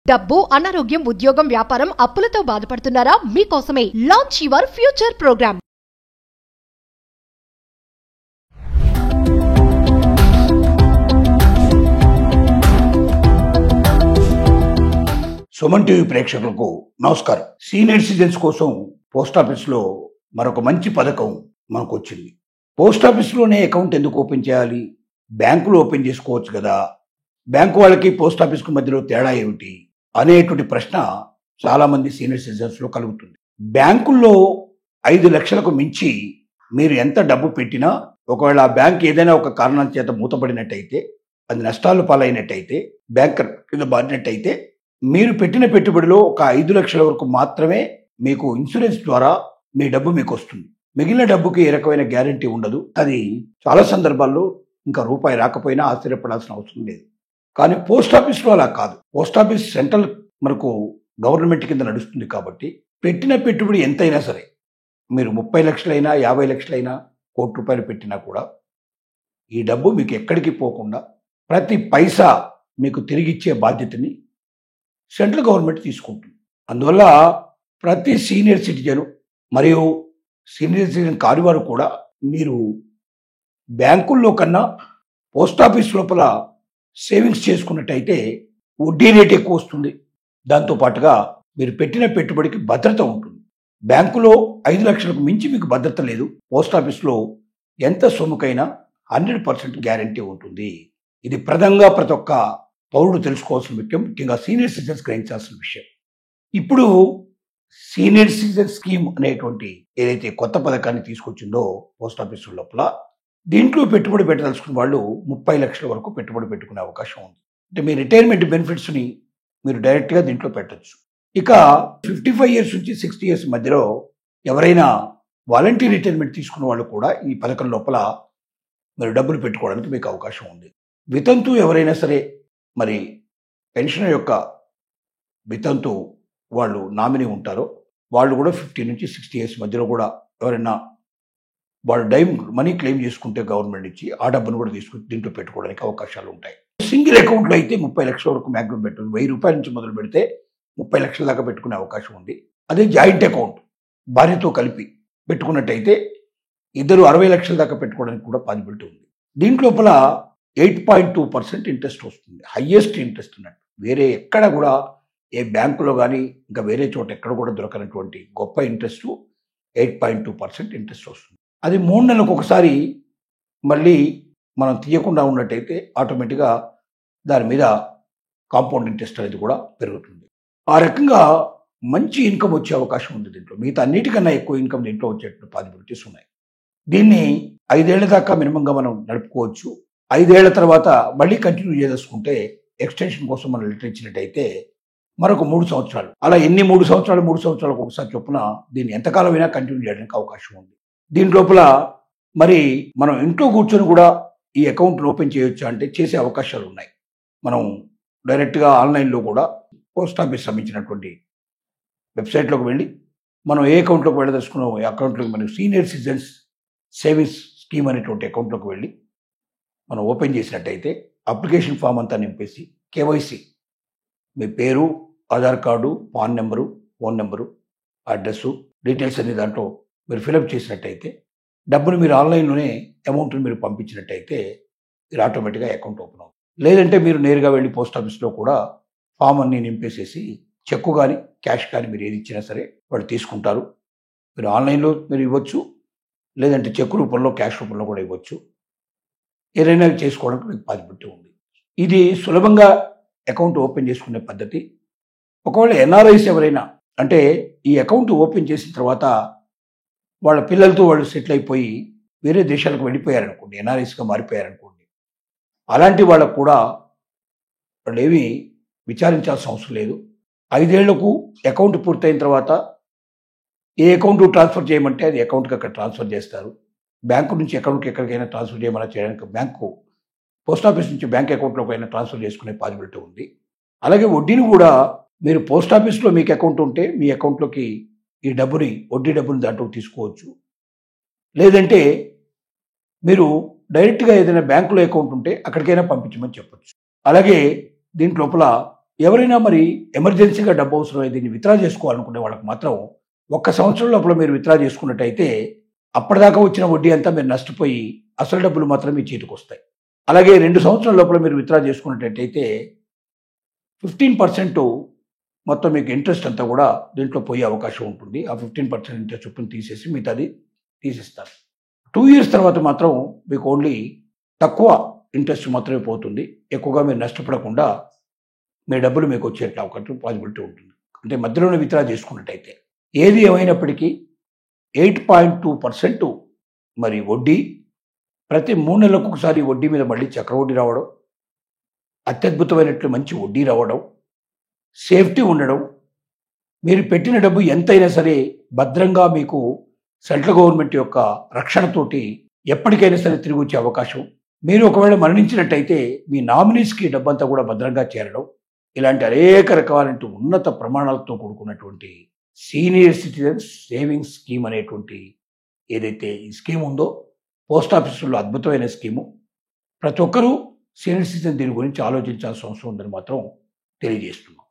డబ్బు, అనారోగ్యం, ఉద్యోగం, వ్యాపారం, అప్పులతో బాధపడుతున్నారా? మీకోసమే launch your future program. Suman TV ప్రేక్షకులకు నమస్కారం. సీనియర్ సిటిజన్స్ కోసం పోస్ట్ ఆఫీస్లో మరొక మంచి పథకం మనకు వచ్చింది. పోస్ట్ ఆఫీస్లోనే అకౌంట్ ఎందుకు ఓపెన్ చేయాలి? బ్యాంకులో ఓపెన్ చేసుకోవచ్చు కదా. బ్యాంకు వాళ్ళకి పోస్ట్ ఆఫీస్కు మధ్యలో తేడా ఏమిటి అనేటువంటి ప్రశ్న చాలా మంది సీనియర్ సిటిజన్స్ లో కలుగుతుంది. బ్యాంకుల్లో 5 లక్షలకు మించి మీరు ఎంత డబ్బు పెట్టినా, ఒకవేళ ఆ బ్యాంక్ ఏదైనా ఒక కారణం చేత మూతపడినట్టయితే, అది నష్టాలు పాలైనట్టయితే, బ్యాంకర్ కింద బారినట్టయితే, మీరు పెట్టిన పెట్టుబడిలో ఒక 5 లక్షల వరకు మాత్రమే మీకు ఇన్సూరెన్స్ ద్వారా మీ డబ్బు మీకు వస్తుంది. మిగిలిన డబ్బుకి ఏ రకమైన గ్యారంటీ ఉండదు. అది చాలా సందర్భాల్లో ఇంకా రూపాయి రాకపోయినా ఆశ్చర్యపడాల్సిన అవసరం లేదు. కానీ పోస్ట్ ఆఫీస్లో అలా కాదు. పోస్ట్ ఆఫీస్ సెంట్రల్ మనకు గవర్నమెంట్ కింద నడుస్తుంది కాబట్టి పెట్టిన పెట్టుబడి ఎంతైనా సరే, మీరు 30 లక్షలైనా 50 లక్షలైనా ₹1,00,00,000 పెట్టినా కూడా ఈ డబ్బు మీకు ఎక్కడికి పోకుండా ప్రతి పైసా మీకు తిరిగిచ్చే బాధ్యతని సెంట్రల్ గవర్నమెంట్ తీసుకుంటుంది. అందువల్ల ప్రతి సీనియర్ సిటిజన్ మరియు సీనియర్ సిటిజన్ కాని వారు కూడా మీరు బ్యాంకుల్లో కన్నా పోస్ట్ ఆఫీస్ లోపల సేవింగ్స్ చేసుకున్నట్టయితే వడ్డీ రేట్ ఎక్కువ వస్తుంది. దాంతోపాటుగా మీరు పెట్టిన పెట్టుబడికి భద్రత ఉంటుంది. బ్యాంకులో 5 లక్షలకు మించి మీకు భద్రత లేదు. పోస్ట్ ఆఫీస్లో ఎంత సొమ్ముకైనా 100% గ్యారంటీ ఉంటుంది. ఇది ప్రధానంగా ప్రతి ఒక్క పౌరుడు తెలుసుకోవాల్సిన విషయం, ముఖ్యంగా సీనియర్ సిటిజన్స్ గ్రహించాల్సిన విషయం. ఇప్పుడు సీనియర్ సిటిజన్ స్కీమ్ అనేటువంటి ఏదైతే కొత్త పథకాన్ని తీసుకొచ్చిందో పోస్ట్ ఆఫీసు లోపల, దీంట్లో పెట్టుబడి పెట్టదలుచుకున్న వాళ్ళు 30 లక్షల వరకు పెట్టుబడి పెట్టుకునే అవకాశం ఉంది. అంటే మీ రిటైర్మెంట్ బెనిఫిట్స్ని మీరు డైరెక్ట్గా దీంట్లో పెట్టచ్చు. ఇక 55 ఇయర్స్ నుంచి 60 ఇయర్స్ మధ్యలో ఎవరైనా వాలంటీర్ రిటైర్మెంట్ తీసుకున్న వాళ్ళు కూడా ఈ పథకం లోపల మీరు డబ్బులు పెట్టుకోవడానికి మీకు అవకాశం ఉంది. వితంతు ఎవరైనా సరే, మరి పెన్షన్ యొక్క వితంతు వాళ్ళు నామినీ ఉంటారో వాళ్ళు కూడా 50 నుంచి 60 ఇయర్స్ మధ్యలో కూడా ఎవరైనా వాళ్ళు మనీ క్లెయిమ్ చేసుకుంటే గవర్నమెంట్ ఇచ్చి ఆ డబ్బును కూడా తీసుకుని దీంట్లో పెట్టుకోవడానికి అవకాశాలు ఉంటాయి. సింగిల్ అకౌంట్లో అయితే 30 లక్షల వరకు మ్యాక్సిమం పెట్టాలి. ₹1000 నుంచి మొదలు పెడితే 30 లక్షల దాకా పెట్టుకునే అవకాశం ఉంది. అదే జాయింట్ అకౌంట్ భార్యతో కలిపి పెట్టుకున్నట్టయితే ఇద్దరు 60 లక్షల దాకా పెట్టుకోవడానికి కూడా పాసిబిలిటీ ఉంది. దీంట్లోపల 8.2% ఇంట్రెస్ట్ వస్తుంది. హయ్యెస్ట్ ఇంట్రెస్ట్ ఉన్నట్టు వేరే ఎక్కడ కూడా ఏ బ్యాంకులో కానీ ఇంకా వేరే చోట ఎక్కడ కూడా దొరకనటువంటి గొప్ప ఇంట్రెస్ట్ 8.2% ఇంట్రెస్ట్ వస్తుంది. అది 3 నెలలకు ఒకసారి మళ్ళీ మనం తీయకుండా ఉన్నట్టయితే ఆటోమేటిక్గా దాని మీద కాంపౌండ్ ఇంట్రెస్ట్ అనేది కూడా పెరుగుతుంది. ఆ రకంగా మంచి ఇన్కమ్ వచ్చే అవకాశం ఉంది దీంట్లో. మిగతా అన్నిటికన్నా ఎక్కువ ఇన్కమ్ దీంట్లో వచ్చేటువంటి పాసిబిలిటీస్ ఉన్నాయి. దీన్ని 5 ఏళ్ల దాకా మినిమంగా మనం నడుపుకోవచ్చు. 5 ఏళ్ల తర్వాత మళ్ళీ కంటిన్యూ చేసుకుంటే ఎక్స్టెన్షన్ కోసం మనం లెటర్ ఇచ్చినట్టయితే మరొక 3 సంవత్సరాలు, అలా ఎన్ని 3 సంవత్సరాలకు ఒకసారి చొప్పున దీన్ని ఎంతకాలమైనా కంటిన్యూ చేయడానికి అవకాశం ఉంది. దీని లోపల మరి మనం ఇంట్లో కూర్చొని కూడా ఈ అకౌంట్ ఓపెన్ చేయొచ్చు అంటే చేసే అవకాశాలు ఉన్నాయి. మనం డైరెక్ట్గా ఆన్లైన్లో కూడా పోస్ట్ ఆఫీస్ సంబంధించినటువంటి వెబ్సైట్లోకి వెళ్ళి మనం ఏ అకౌంట్లోకి వెళ్ళదలుచుకున్నాం, ఏ అకౌంట్లోకి మనం సీనియర్ సిటిజన్స్ సేవింగ్స్ స్కీమ్ అనేటువంటి అకౌంట్లోకి వెళ్ళి మనం ఓపెన్ చేసినట్టయితే అప్లికేషన్ ఫామ్ అంతా నింపేసి కేవైసీ మీ పేరు, Aadhaar card, pan number, phone number, address, details అన్ని దాంట్లో మీరు ఫిలప్ చేసినట్టయితే డబ్బును మీరు ఆన్లైన్లోనే అమౌంట్ని మీరు పంపించినట్టయితే మీరు ఆటోమేటిక్గా అకౌంట్ ఓపెన్ అవుతుంది. లేదంటే మీరు నేరుగా వెళ్ళి పోస్ట్ ఆఫీస్లో కూడా ఫామ్ అన్ని నింపేసేసి చెక్కు కానీ క్యాష్ కానీ మీరు ఏది ఇచ్చినా సరే వాళ్ళు తీసుకుంటారు. మీరు ఆన్లైన్లో మీరు ఇవ్వచ్చు, లేదంటే చెక్కు రూపంలో క్యాష్ రూపంలో కూడా ఇవ్వచ్చు. ఏదైనా చేసుకోవడానికి మీకు పాసిబిలిటీ ఉంది. ఇది సులభంగా అకౌంట్ ఓపెన్ చేసుకునే పద్ధతి. ఒకవేళ ఎన్ఆర్ఐస్ ఎవరైనా అంటే ఈ అకౌంట్ ఓపెన్ చేసిన తర్వాత వాళ్ళ పిల్లలతో వాళ్ళు సెటిల్ అయిపోయి వేరే దేశాలకు వెళ్ళిపోయారనుకోండి, ఎన్ఆర్ఐస్గా మారిపోయారనుకోండి, అలాంటి వాళ్ళకు కూడా వాళ్ళు ఏమీ విచారించాల్సిన అవసరం లేదు. 5 ఏళ్లకు అకౌంట్ పూర్తయిన తర్వాత ఏ అకౌంట్ ట్రాన్స్ఫర్ చేయమంటే అది అకౌంట్కి అక్కడ ట్రాన్స్ఫర్ చేస్తారు. బ్యాంకు నుంచి అకౌంట్కి ఎక్కడికైనా ట్రాన్స్ఫర్ చేయమని చేయడానికి బ్యాంకు పోస్ట్ ఆఫీస్ నుంచి బ్యాంక్ అకౌంట్లోకి అయినా ట్రాన్స్ఫర్ చేసుకునే పాసిబిలిటీ ఉంది. అలాగే వడ్డీని కూడా మీరు పోస్ట్ ఆఫీస్లో మీకు అకౌంట్ ఉంటే మీ అకౌంట్లోకి ఈ వడ్డీ డబ్బుని దాంట్లో తీసుకోవచ్చు. లేదంటే మీరు డైరెక్ట్గా ఏదైనా బ్యాంకులో అకౌంట్ ఉంటే అక్కడికైనా పంపించమని చెప్పచ్చు. అలాగే దీంట్లోపల ఎవరైనా మరి ఎమర్జెన్సీగా డబ్బు అవసరమై దీన్ని విత్డ్రా చేసుకోవాలనుకునే వాళ్ళకి మాత్రం 1 సంవత్సరం లోపల మీరు విత్డ్రా చేసుకున్నట్టయితే అప్పటిదాకా వచ్చిన వడ్డీ అంతా మీరు నష్టపోయి అసలు డబ్బులు మాత్రం మీ చేతికి వస్తాయి. అలాగే 2 సంవత్సరాల లోపల మీరు విత్డ్రా చేసుకున్నట్టయితే 15% మొత్తం మీకు ఇంట్రెస్ట్ అంతా కూడా దీంట్లో పోయే అవకాశం ఉంటుంది. ఆ 15% ఇంట్రెస్ట్ చొప్పున తీసేసి మిగతాది తీసిస్తారు. 2 ఇయర్స్ తర్వాత మాత్రం మీకు ఓన్లీ తక్కువ ఇంట్రెస్ట్ మాత్రమే పోతుంది. ఎక్కువగా మీరు నష్టపడకుండా మీ డబ్బులు మీకు వచ్చే అవకాశం పాసిబిలిటీ ఉంటుంది. అంటే మధ్యలోనే విత్డ్రా చేసుకున్నట్టయితే. ఏది ఏమైనప్పటికీ 8.2% మరి వడ్డీ, ప్రతి 3 నెలలకు ఒకసారి వడ్డీ మీద మళ్ళీ చక్రవడ్డీ రావడం, అత్యద్భుతమైనట్లు మంచి వడ్డీ రావడం, సేఫ్టీ ఉండడం, మీరు పెట్టిన డబ్బు ఎంతైనా సరే భద్రంగా మీకు సెంట్రల్ గవర్నమెంట్ యొక్క రక్షణతోటి ఎప్పటికైనా సరే తిరిగి వచ్చే అవకాశం, మీరు ఒకవేళ మరణించినట్టయితే మీ నామినీస్కి డబ్బంతా కూడా భద్రంగా చేరడం, ఇలాంటి అనేక రకాలైన ఉన్నత ప్రమాణాలతో కూడుకున్నటువంటి సీనియర్ సిటిజన్స్ సేవింగ్స్ స్కీమ్ అనేటువంటి ఏదైతే ఈ స్కీమ్ ఉందో పోస్ట్ ఆఫీసులో అద్భుతమైన స్కీము. ప్రతి ఒక్కరూ సీనియర్ సిటిజన్ దీని గురించి ఆలోచించాల్సిన అవసరం ఉందని మాత్రం తెలియజేస్తున్నాం.